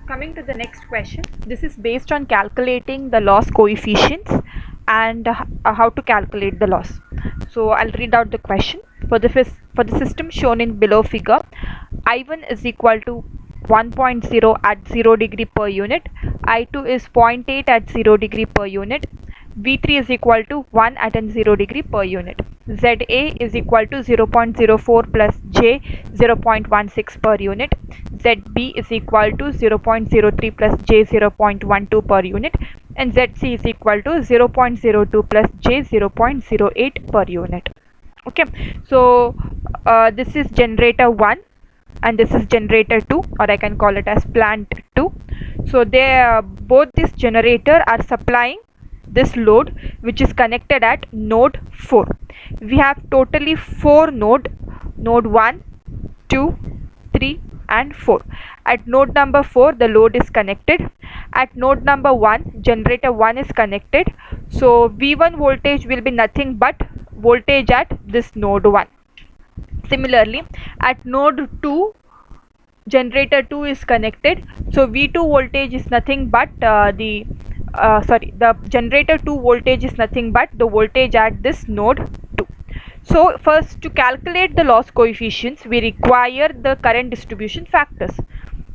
Coming to the next question, this is based on calculating the loss coefficients and how to calculate the loss. So I'll read out the question. For the system shown in below figure, I1 is equal to 1.0 at 0 degree per unit, I2 is 0.8 at 0 degree per unit, V3 is equal to 1 at 0 degree per unit. ZA is equal to 0.04 plus J 0.16 per unit. ZB is equal to 0.03 plus J 0.12 per unit. And ZC is equal to 0.02 plus J 0.08 per unit. Okay, so this is generator 1 and this is generator 2, or I can call it as plant 2. So they both this generator are supplying this load which is connected at node 4. We have totally 4 node 1, 2, 3 and 4. At node number 4 the load is connected. At node number 1 generator 1 is connected. So V1 voltage will be nothing but voltage at this node 1. Similarly, at node 2 generator 2 is connected, so V2 voltage is nothing but the generator 2 voltage is nothing but the voltage at this node 2. So first, to calculate the loss coefficients we require the current distribution factors.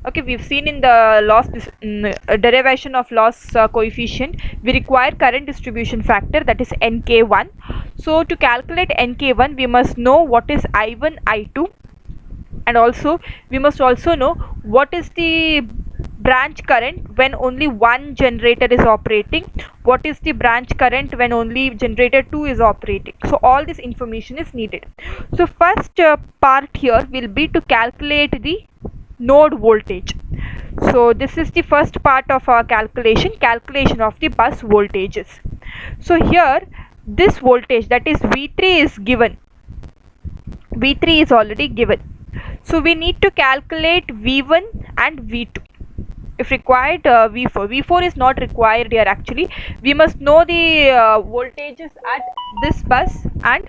Okay, we've seen in the derivation of loss coefficient we require current distribution factor, that is NK1. So to calculate NK1 we must know what is I1, I2, and also we must also know what is the branch current when only one generator is operating, what is the branch current when only generator 2 is operating. So all this information is needed. So first part here will be to calculate the node voltage. So this is the first part of our calculation of the bus voltages. So here this voltage, that is V3, is given. V3 is already given. So we need to calculate V1 and V2. If required, V4. V4 is not required here actually. We must know the voltages at this bus and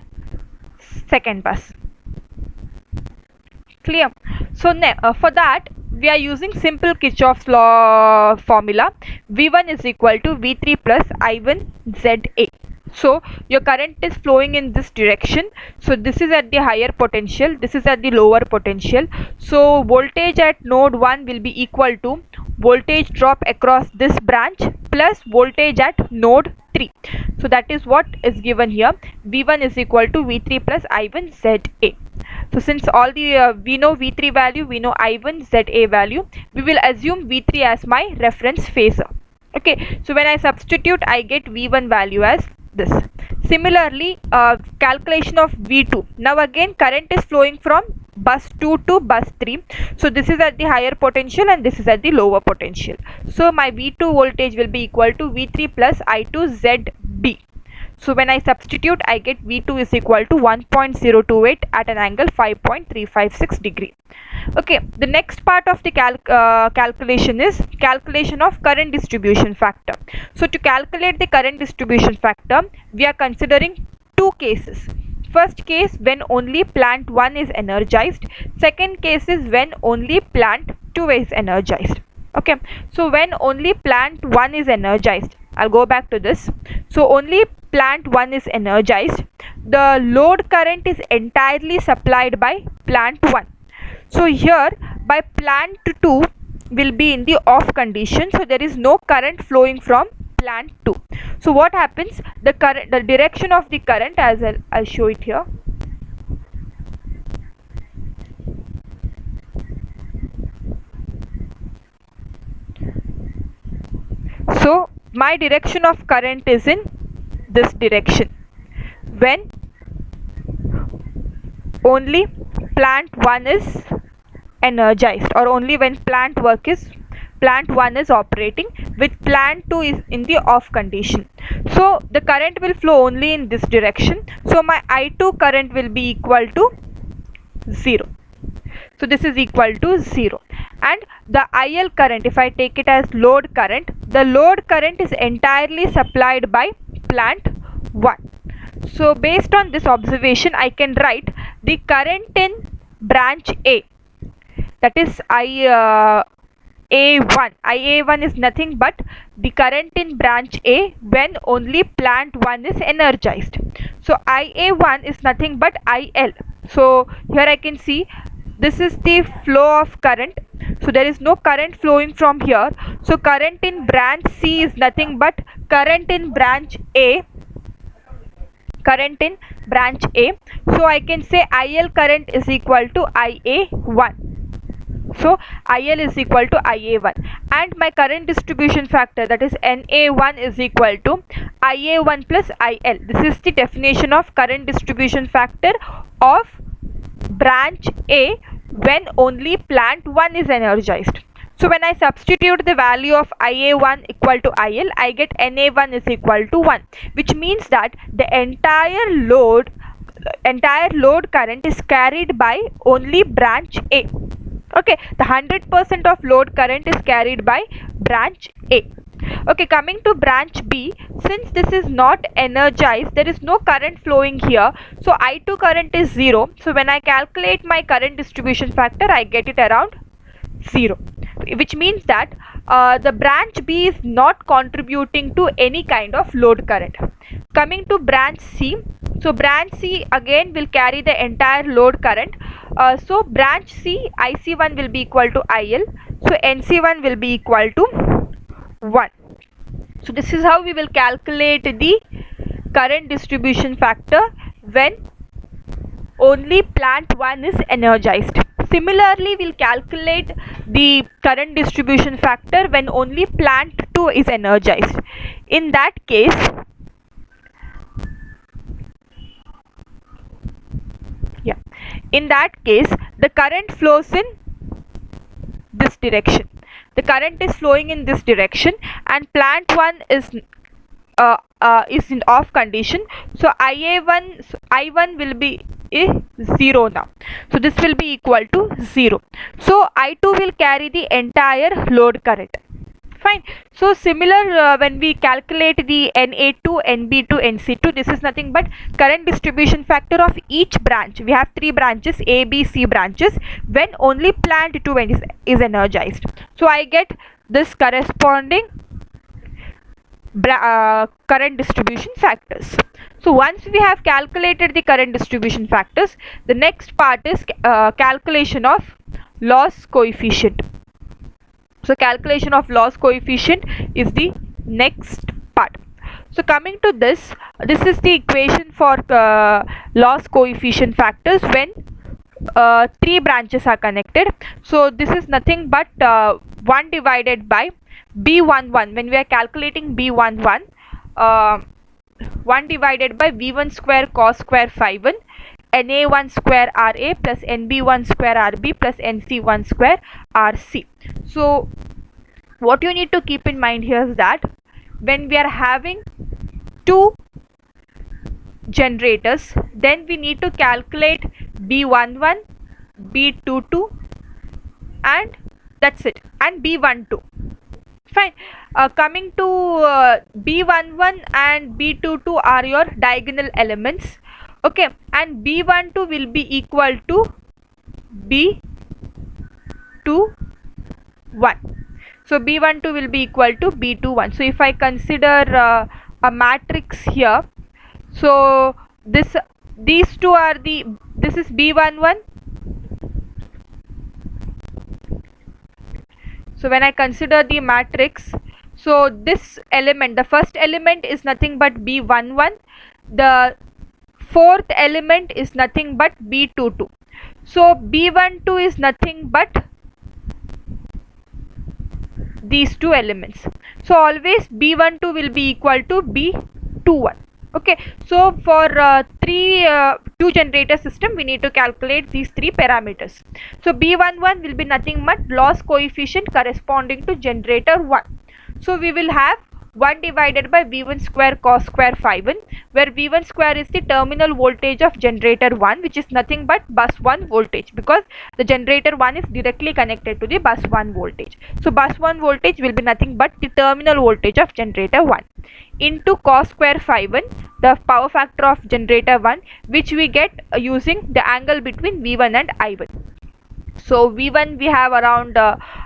second bus. Clear? So for that we are using simple Kirchhoff's law formula. V1 is equal to V3 plus I1 ZA. So your current is flowing in this direction. So this is at the higher potential, this is at the lower potential. So voltage at node 1 will be equal to voltage drop across this branch plus voltage at node 3. So that is what is given here. V1 is equal to V3 plus I1 ZA. So since all the we know V3 value, we know I1 ZA value, we will assume V3 as my reference phasor. Okay, so when I substitute I get V1 value as this. Similarly, calculation of V2. Now again current is flowing from bus 2 to bus 3. So this is at the higher potential and this is at the lower potential. So my V2 voltage will be equal to V3 plus I2 ZB. So when I substitute I get V2 is equal to 1.028 at an angle 5.356 degree. Okay, the next part of the calculation is calculation of current distribution factor. So to calculate the current distribution factor we are considering two cases. First case, when only plant 1 is energized. Second case is when only plant 2 is energized. Okay, so when only plant 1 is energized, I'll go back to this. So only plant 1 is energized, the load current is entirely supplied by plant 1. So here by plant 2 will be in the off condition, so there is no current flowing from plant 2. So what happens, the direction of the current, as I'll show it here. So my direction of current is in this direction when only plant 1 is energized, or only when plant 1 is operating, with plant 2 is in the off condition. So the current will flow only in this direction. So my I2 current will be equal to 0. So this is equal to 0. And the IL current, if I take it as load current, the load current is entirely supplied by plant 1. So based on this observation I can write the current in branch A, that is IA1. IA1 is nothing but the current in branch A when only plant 1 is energized. So IA1 is nothing but IL. So here I can see this is the flow of current. So there is no current flowing from here. So current in branch C is nothing but current in branch A. Current in branch A. So I can say IL current is equal to IA1. So IL is equal to IA1, and my current distribution factor, that is NA1, is equal to IA1 plus IL. This is the definition of current distribution factor of branch A when only plant 1 is energized. So when I substitute the value of IA1 equal to IL, I get NA1 is equal to 1, which means that the entire load current is carried by only branch A. Okay, the 100% of load current is carried by branch A. Okay, coming to branch B, since this is not energized, there is no current flowing here, so I2 current is 0. So when I calculate my current distribution factor, I get it around 0, which means that the branch B is not contributing to any kind of load current. Coming to branch C, so branch C again will carry the entire load current. So branch C, IC1 will be equal to IL, so NC1 will be equal to 1. So this is how we will calculate the current distribution factor when only plant 1 is energized. Similarly, we'll calculate the current distribution factor when only plant 2 is energized. In that case, the current flows in this direction. The current is flowing in this direction, and plant 1 is in off condition. So I1 will be 0 now. So this will be equal to 0. So I2 will carry the entire load current. Fine. So similar when we calculate the NA2, NB2, NC2, this is nothing but current distribution factor of each branch. We have 3 branches, A, B, C branches, when only plant 2 is energized. So I get this corresponding current distribution factors. So once we have calculated the current distribution factors, the next part is calculation of loss coefficient. So calculation of loss coefficient is the next part. So coming to this is the equation for loss coefficient factors when 3 branches are connected. So this is nothing but 1 divided by B11. When we are calculating B11, 1 divided by V1 square cos square phi 1, NA1 square RA plus NB1 square RB plus NC1 square RC. So what you need to keep in mind here is that when we are having 2 generators, then we need to calculate B11, B22, and that's it, and B12. Fine. Coming to B11 and B22 are your diagonal elements. Okay, and B12 will be equal to B21. So B12 will be equal to B21. So if I consider a matrix here, so these two are this is B11. So when I consider the matrix, so this element, the first element is nothing but B11, the fourth element is nothing but B22. So B12 is nothing but these 2 elements. So always B12 will be equal to B21. Okay, so for 2 generator system, we need to calculate these 3 parameters. So B11 will be nothing but loss coefficient corresponding to generator 1. So we will have 1 divided by V1 square cos square phi 1, where V1 square is the terminal voltage of generator 1, which is nothing but bus 1 voltage, because the generator 1 is directly connected to the bus 1 voltage. So bus 1 voltage will be nothing but the terminal voltage of generator 1 into cos square phi 1, the power factor of generator 1, which we get using the angle between V1 and I1. So V1 we have around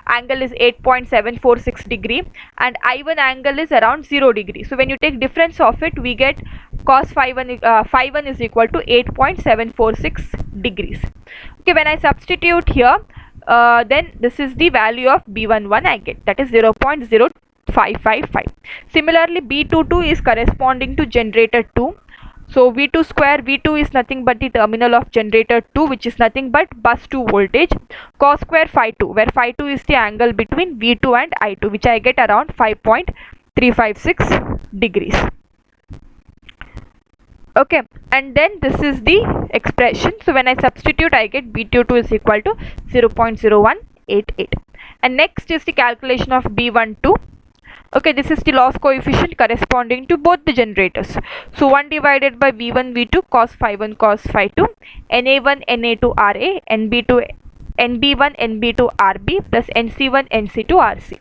angle is 8.746 degree and I1 angle is around 0 degree. So when you take difference of it, we get cos phi 1 is equal to 8.746 degrees. Okay, when I substitute here, then this is the value of B11 I get, that is 0.0555. Similarly, B22 is corresponding to generator 2. So V2 square, V2 is nothing but the terminal of generator 2, which is nothing but bus 2 voltage, cos square phi 2, where phi 2 is the angle between V2 and I2, which I get around 5.356 degrees. Okay, and then this is the expression. So when I substitute, I get B22 is equal to 0.0188. And next is the calculation of B12. Okay, this is the loss coefficient corresponding to both the generators. So 1 divided by V1 V2 cos phi 1 cos phi 2, Na1 Na2 Ra, Nb2 Nb1 Nb2 Rb plus Nc1 Nc2 Rc.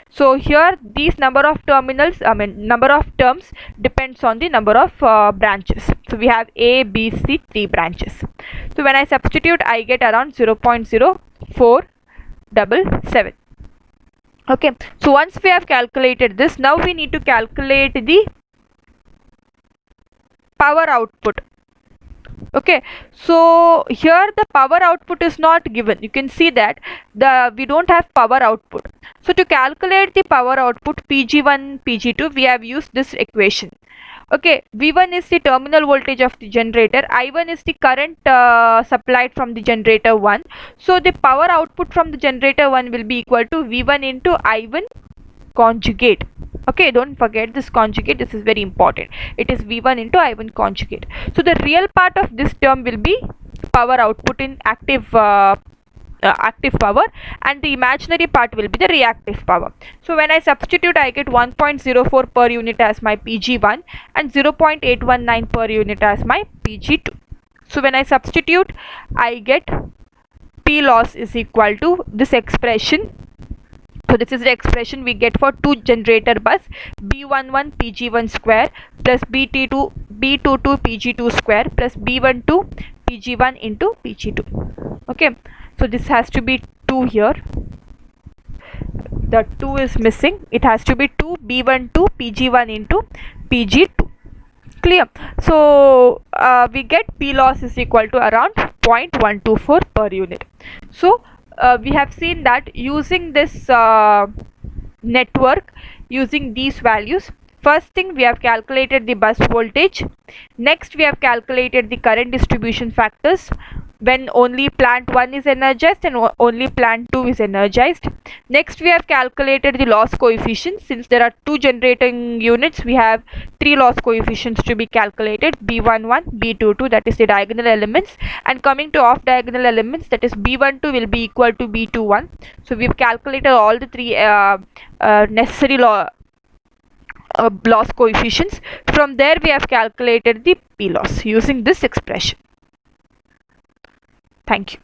So here these number of terminals, number of terms depends on the number of branches. So we have A, B, C, 3 branches. So when I substitute, I get around 0.0477. Okay, so once we have calculated this, now we need to calculate the power output. Okay, so here the power output is not given. You can see that we don't have power output. So to calculate the power output Pg1 Pg2, we have used this equation. Okay, V1 is the terminal voltage of the generator, I1 is the current supplied from the generator 1. So the power output from the generator 1 will be equal to V1 into I1 conjugate. Okay, don't forget this conjugate, this is very important. It is V1 into I1 conjugate. So the real part of this term will be power output in active power, and the imaginary part will be the reactive power. So when I substitute, I get 1.04 per unit as my Pg1 and 0.819 per unit as my Pg2. So when I substitute, I get P loss is equal to this expression. So this is the expression we get for two generator bus, B11 Pg1 square plus B22 Pg2 square plus B12 Pg1 into Pg2. Okay, so this has to be 2 here. The 2 is missing. It has to be 2 B12 Pg1 into Pg2. Clear? So we get P loss is equal to around 0.124 per unit. So we have seen that using this network, using these values, first thing we have calculated the bus voltage. Next we have calculated the current distribution factors when only plant 1 is energized and only plant 2 is energized. Next we have calculated the loss coefficients. Since there are 2 generating units, we have 3 loss coefficients to be calculated, B11, B22, that is the diagonal elements, and coming to off diagonal elements, that is B12 will be equal to B21. So we've calculated all the 3 necessary loss coefficients. From there we have calculated the P loss using this expression. Thank you.